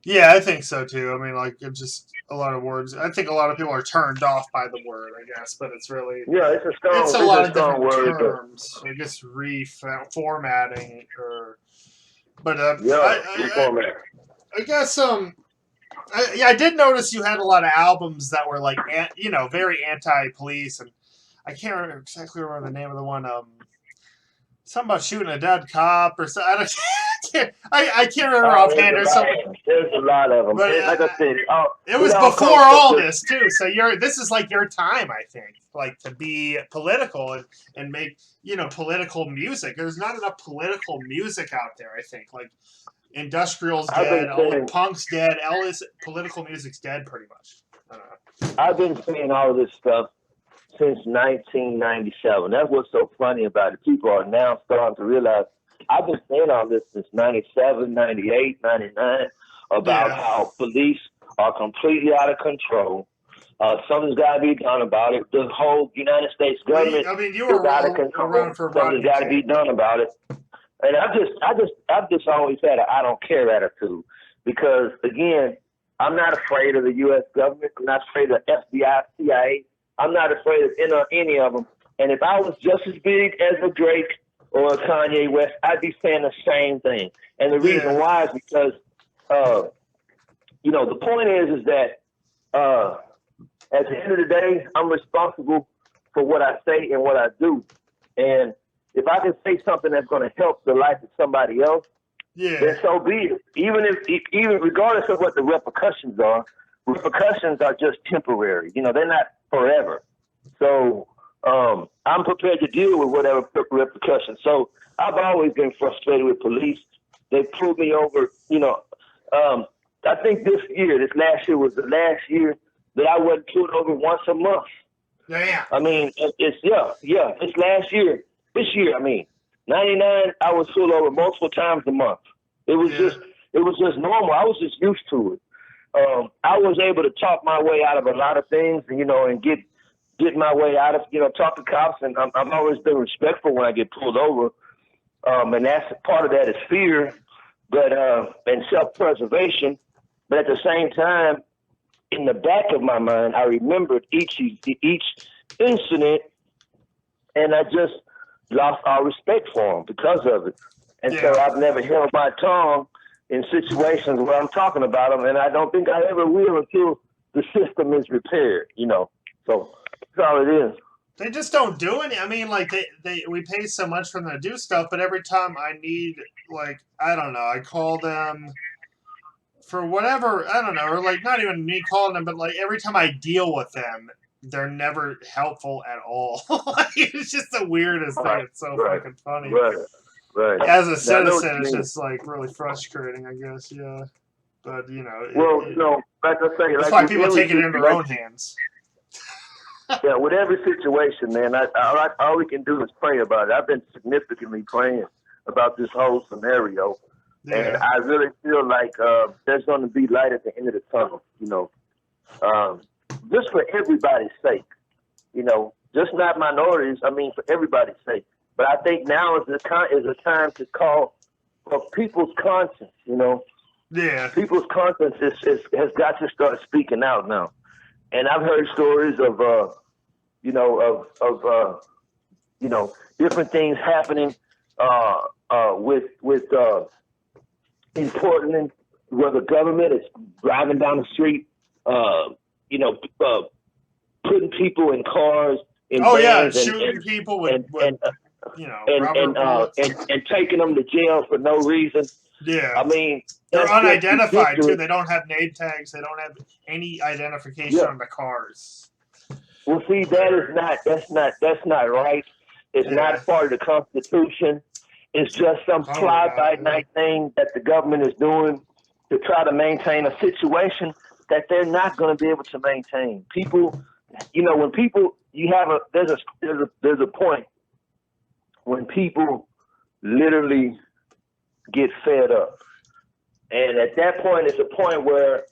Yeah, I think so too. I mean, like, it's just a lot of words. I think a lot of people are turned off by the word, I guess, but it's really it's a lot of different word, terms. I guess reformatting or, but reformatting. I guess I did notice you had a lot of albums that were like very anti-police, and I can't remember exactly the name of the one. Something about shooting a dead cop or something. I can't remember offhand. There's a lot of them. But, like I said, it was before all this too. So this is like your time, I think, like to be political and make political music. There's not enough political music out there. I think like industrial's dead, punk's dead, political music's dead pretty much. I don't know. I've been saying all of this stuff since 1997. That's what's so funny about it. People are now starting to realize I've been saying all this since 97, 98, 99 about how police are completely out of control. Something's got to be done about it. The whole United States government is out of control. Something's got to be done about it. And I've just always had an I don't care attitude because, again, I'm not afraid of the U.S. government. I'm not afraid of FBI, CIA. I'm not afraid of any of them. And if I was just as big as a Drake or a Kanye West, I'd be saying the same thing. And the reason why is because, the point is that at the end of the day, I'm responsible for what I say and what I do. And if I can say something that's going to help the life of somebody else, then so be it. Even regardless of what the repercussions are just temporary. They're not forever. So I'm prepared to deal with whatever repercussions. So I've always been frustrated with police. They pulled me over. I think this last year was the last year that I wasn't pulled over once a month. Yeah. I mean, it's last year. This year, I mean, 99, I was pulled over multiple times a month. It was just normal. I was just used to it. I was able to talk my way out of a lot of things, and get my way out of, talk to cops. And I've always been respectful when I get pulled over. And that's part of that is fear, and self-preservation. But at the same time, in the back of my mind, I remembered each incident, and I just lost all respect for them because of it. And so I've never held my tongue in situations where I'm talking about them, and I don't think I ever will until the system is repaired. So that's all it is. They just don't do any. I mean, like we pay so much for them to do stuff, but every time I need, like, I don't know, I call them for whatever, I don't know, or like not even me calling them, but like every time I deal with them, they're never helpful at all. It's just the weirdest thing. It's so fucking funny. Right. As a citizen, it's just like really frustrating, I guess. Yeah, but like I say, that's why people take it into their own hands. Yeah, with every situation, man, all we can do is pray about it. I've been significantly praying about this whole scenario. Yeah. And I really feel like there's going to be light at the end of the tunnel, just for everybody's sake, just not minorities. I mean, for everybody's sake. But I think now is a time to call for people's conscience, Yeah. People's conscience has got to start speaking out now. And I've heard stories of different things happening with in Portland, where the government is driving down the street, putting people in cars, shooting people with rubber bullets. and taking them to jail for no reason. Yeah, I mean, they're unidentified too. They don't have name tags. They don't have any identification on the cars. Well, see, that's not right. It's not part of the Constitution. It's just some fly-by-night thing that the government is doing to try to maintain a situation that they're not going to be able to maintain. People, when people, there's a point when people literally get fed up. And at that point, it's a point where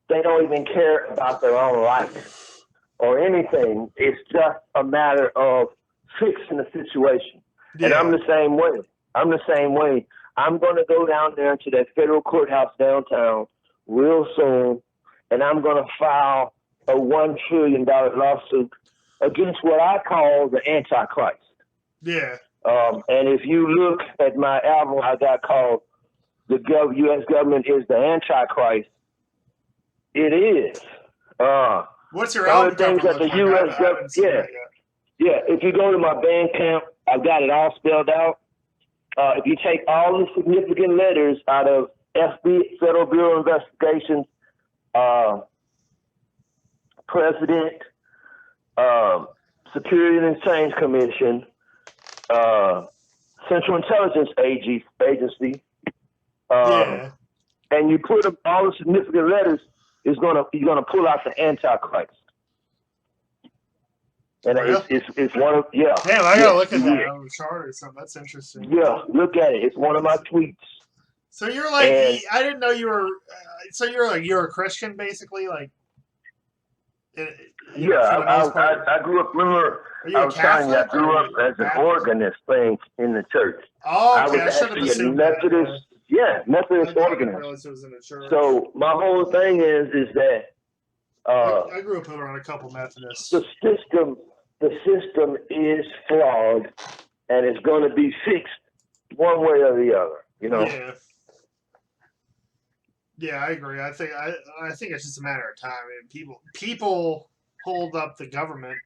they don't even care about their own life or anything. It's just a matter of fixing the situation. Yeah. And I'm the same way. I'm going to go down there to that federal courthouse downtown real soon, and I'm going to file a $1 trillion lawsuit against what I call the Antichrist. Yeah. And if you look at my album I got called The U.S. Government is the Antichrist, it is. What's your album things that the U.S. government, yeah. If you go to my Bandcamp, I've got it all spelled out. If you take all the significant letters out of FB, Federal Bureau of Investigations, President, Security and Exchange Commission, Central Intelligence Agency, and you put up all the significant letters, you're gonna pull out the Antichrist. And it's one of Damn, I gotta look at that on the chart or something. That's interesting. Yeah, look at it. It's one of my tweets. So you're like, I didn't know you were. So you're a Christian, basically, like. I grew up. Remember, I was telling you, I grew up as an organist playing in the church. Oh, okay. I was actually a Methodist. Yeah, Methodist organist. So my whole thing is that. I grew up around a couple Methodists. The system is flawed, and it's going to be fixed one way or the other. Yeah, I agree. I think it's just a matter of time. I mean, people hold up the government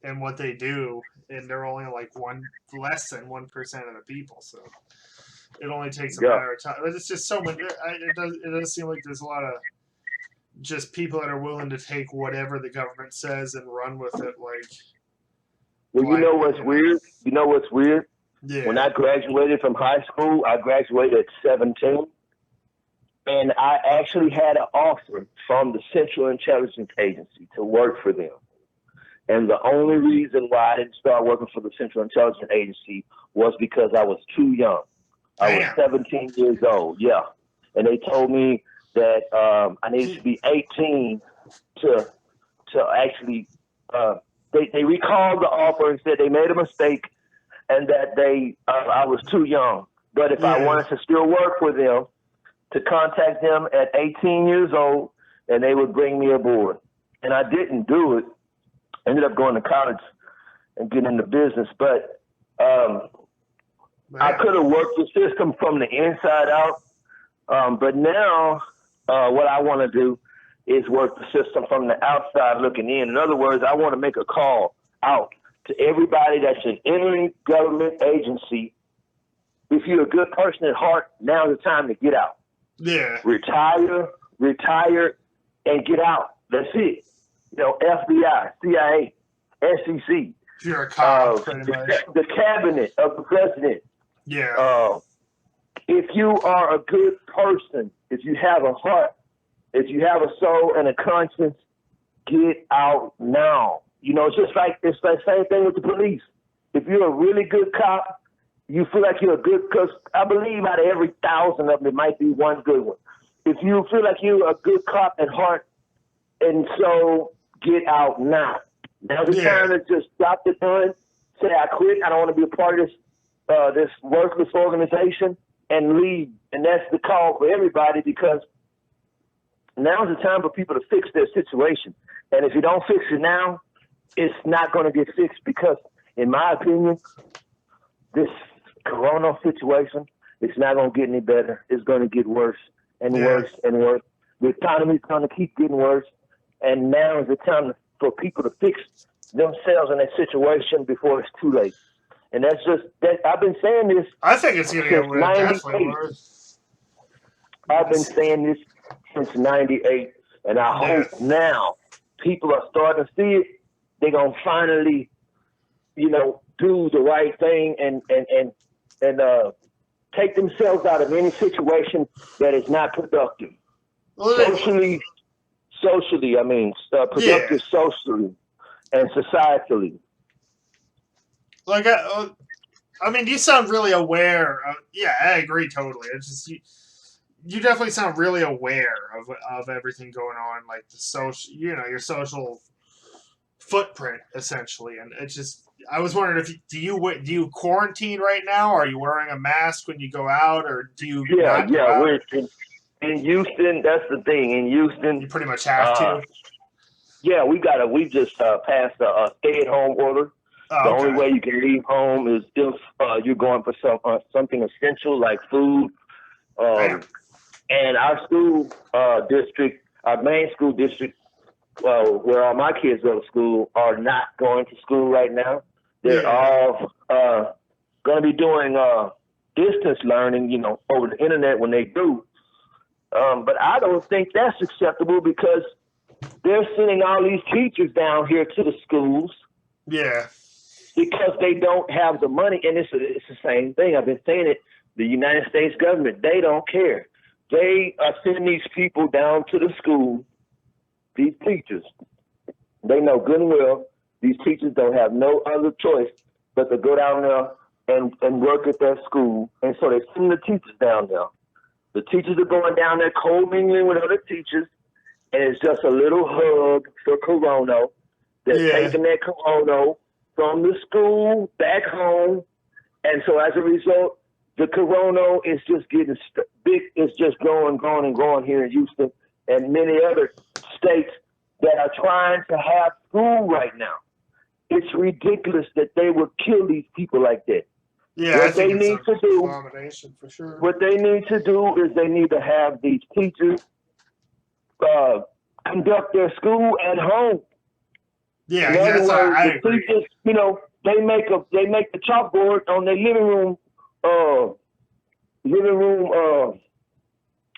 and what they do, and they're only like less than 1% of the people. So it only takes a matter of time. But it's just so much. It does seem like there's a lot of just people that are willing to take whatever the government says and run with it. Like, Well, you know what's weird? You know what's weird? Yeah. When I graduated from high school, I graduated at 17, and I actually had an offer from the Central Intelligence Agency to work for them. And the only reason why I didn't start working for the Central Intelligence Agency was because I was too young. I was 17 years old, yeah. And they told me that I needed to be 18 to actually, they recalled the offer and said they made a mistake and that I was too young. But if I wanted to still work for them, to contact them at 18 years old, and they would bring me aboard. And I didn't do it. Ended up going to college and getting into business. But I could have worked the system from the inside out. But now what I want to do is work the system from the outside looking in. In other words, I want to make a call out to everybody that's in any government agency. If you're a good person at heart, now's the time to get out. Yeah. Retire, and get out. That's it. You know, FBI, CIA, SEC. You're a cop, pretty much. The cabinet of the president. Yeah. If you are a good person, if you have a heart, if you have a soul and a conscience, get out now. You know, it's the same thing with the police. If you're a really good cop, you feel like you're a good, because I believe out of every 1,000 of them, it might be one good one. If you feel like you're a good cop at heart, and so get out now. Now's the time to just stop the gun, say I quit, I don't want to be a part of this worthless organization, and leave. And that's the call for everybody, because now's the time for people to fix their situation. And if you don't fix it now, it's not going to get fixed, because, in my opinion, this corona situation, it's not going to get any better. It's going to get worse and worse and worse. The economy's going to keep getting worse. And now is the time for people to fix themselves in that situation before it's too late. And that's just that. I've been saying this. I think it's going to get definitely worse. I've been saying this since '98, and I hope now people are starting to see it. They're gonna finally, do the right thing and take themselves out of any situation that is not productive. Socially, productive socially and societally. Like, I mean, you sound really aware. I agree totally. It's just you definitely sound really aware of everything going on, like the social, your social footprint essentially. And it's just, I was wondering if do you quarantine right now? Are you wearing a mask when you go out, or do you? We're in Houston. That's the thing. In Houston, you pretty much have to. Yeah, we just passed a stay-at-home order. The only way you can leave home is if you're going for something essential like food. And our school district, our main school district, where all my kids go to school, are not going to school right now. They're all going to be doing distance learning, over the internet when they do. But I don't think that's acceptable, because they're sending all these teachers down here to the schools. Yeah. Because they don't have the money. And it's the same thing. I've been saying it. The United States government, they don't care. They are sending these people down to the school, these teachers. They know good and well these teachers don't have no other choice but to go down there and work at their school. And so they send the teachers down there. The teachers are going down there co-mingling with other teachers, and it's just a little hug for Corona. They're taking that Corona from the school back home. And so as a result, the Corona is just getting big. It's just growing here in Houston and many other states that are trying to have school right now. It's ridiculous that they would kill these people like that. Yeah, what they need to do, for sure. What they need to do is they need to have these teachers conduct their school at home. Yeah, that's I agree. Teachers, they make the chalkboard on their living room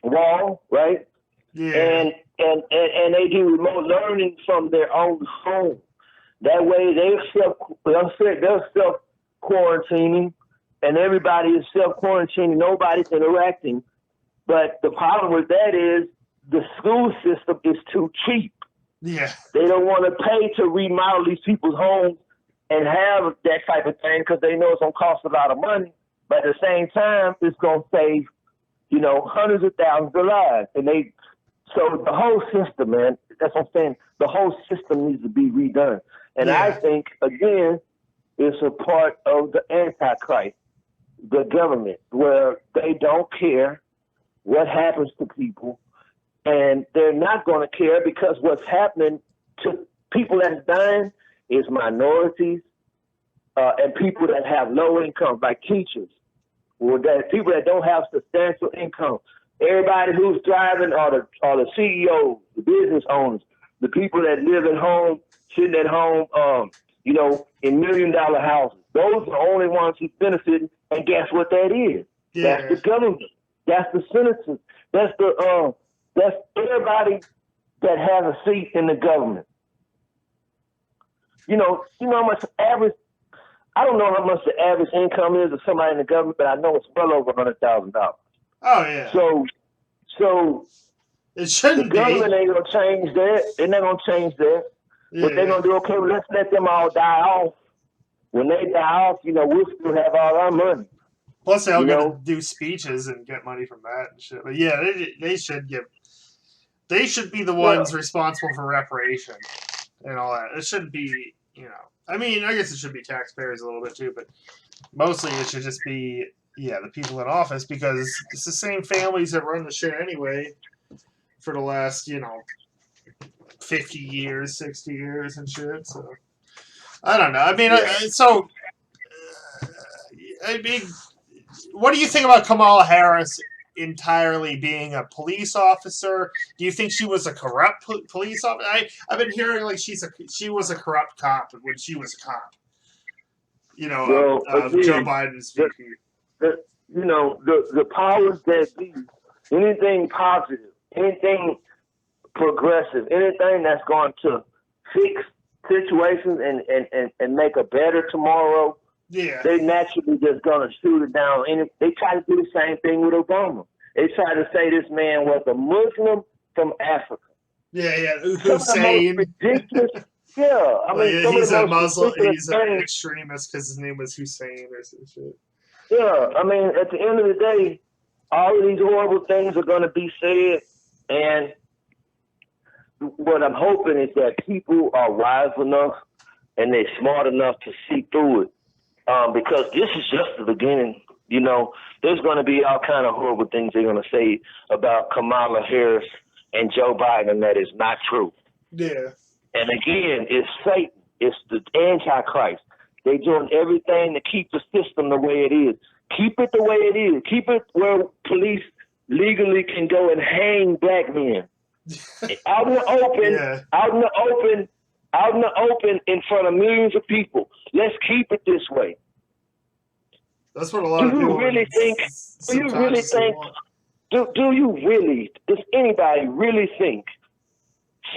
wall, right? Yeah. And they do remote learning from their own home. That way they're self quarantining, and everybody is self quarantining. Nobody's interacting. But the problem with that is the school system is too cheap. Yeah. They don't want to pay to remodel these people's homes and have that type of thing because they know it's going to cost a lot of money. But at the same time, it's going to save, hundreds of thousands of lives. So the whole system, man, that's what I'm saying. The whole system needs to be redone. And I think, again, it's a part of the Antichrist, the government, where they don't care what happens to people. And they're not going to care because what's happening to people that's dying is minorities and people that have low income, like teachers, or that people that don't have substantial income. Everybody who's thriving are the CEOs, the business owners, the people that live at home, sitting at home, in $1 million houses. Those are the only ones who's benefiting. And guess what that is? Yeah. That's the government. That's the senators. That's everybody that has a seat in the government. You know how much I don't know how much the average income is of somebody in the government, but I know it's well over $100,000. Oh yeah. So it shouldn't the government ain't gonna change that. They're not gonna change that. Yeah. But they're gonna do, okay, well, let's let them all die off. When they die off, we'll still have all our money. Plus, they're gonna do speeches and get money from that and shit. But yeah, they should give. They should be the ones responsible for reparation and all that. It shouldn't be, I mean, I guess it should be taxpayers a little bit too, but mostly it should just be, the people in office, because it's the same families that run the shit anyway for the last, 50 years, 60 years and shit. So I don't know. I mean, I mean, what do you think about Kamala Harris entirely being a police officer? Do you think she was a corrupt police officer? I've been hearing like she was a corrupt cop when she was a cop. Joe Biden's VP. The powers that be, anything positive, anything progressive, anything that's going to fix situations and make a better tomorrow. Yeah, they naturally just gonna shoot it down. And they try to do the same thing with Obama. They try to say this man was a Muslim from Africa. Yeah, Hussein. Ridiculous. Yeah, I mean, he's a Muslim. He's an extremist because his name was Hussein or some shit. Yeah, I mean, at the end of the day, all of these horrible things are going to be said, and what I'm hoping is that people are wise enough and they're smart enough to see through it. Because this is just the beginning. There's going to be all kind of horrible things they're going to say about Kamala Harris and Joe Biden that is not true. Yeah. And again, it's Satan. It's the Antichrist. They're doing everything to keep the system the way it is. Keep it the way it is. Keep it where police legally can go and hang black men. Out in the open, out in the open in front of millions of people. Let's keep it this way. That's what a lot of people Do you really think? Does anybody really think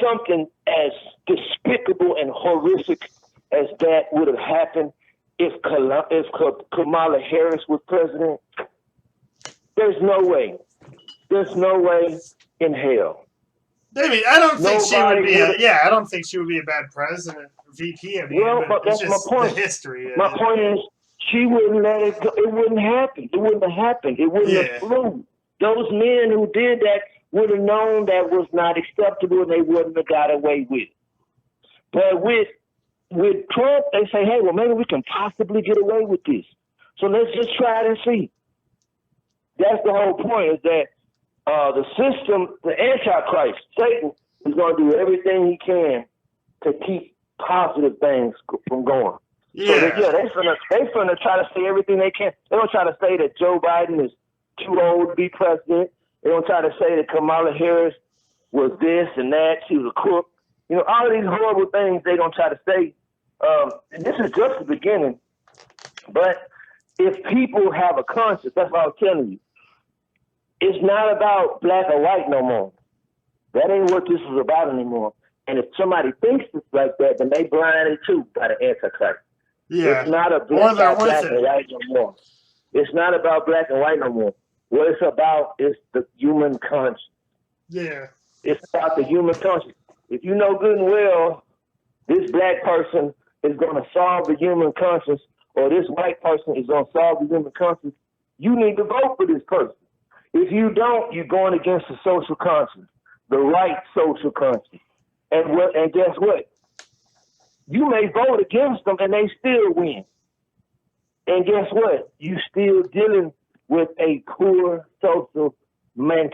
something as despicable and horrific as that would have happened if Kamala Harris was president? There's no way. There's no way in hell. David, I don't think she would be. I don't think she would be a bad president, VP. I mean, but that's my point. The history. My point is, she wouldn't let it go. It wouldn't happen. It wouldn't have happened. It wouldn't have flew. Those men who did that would have known that was not acceptable, and they wouldn't have got away with it. But with Trump, they say, hey, well, maybe we can possibly get away with this. So let's just try it and see. That's the whole point, is that the system, the Antichrist, Satan, is going to do everything he can to keep positive things from going. Yeah. So they're gonna try to say everything they can. They're gonna try to say that Joe Biden is too old to be president. They're gonna try to say that Kamala Harris was this and that. She was a crook. All of these horrible things they're gonna try to say. And this is just the beginning. But if people have a conscience, that's what I was telling you. It's not about black or white no more. That ain't what this is about anymore. And if somebody thinks it's like that, then they blinded too by the Antichrist. Yeah. It's not a black and white no more. It's not about black and white no more. What it's about is the human conscience. Yeah. It's about the human conscience. If you know good and well, this black person is going to solve the human conscience, or this white person is going to solve the human conscience, you need to vote for this person. If you don't, you're going against the social conscience, the right social conscience. And guess what? You may vote against them and they still win. And guess what? You still dealing with a poor social mentality.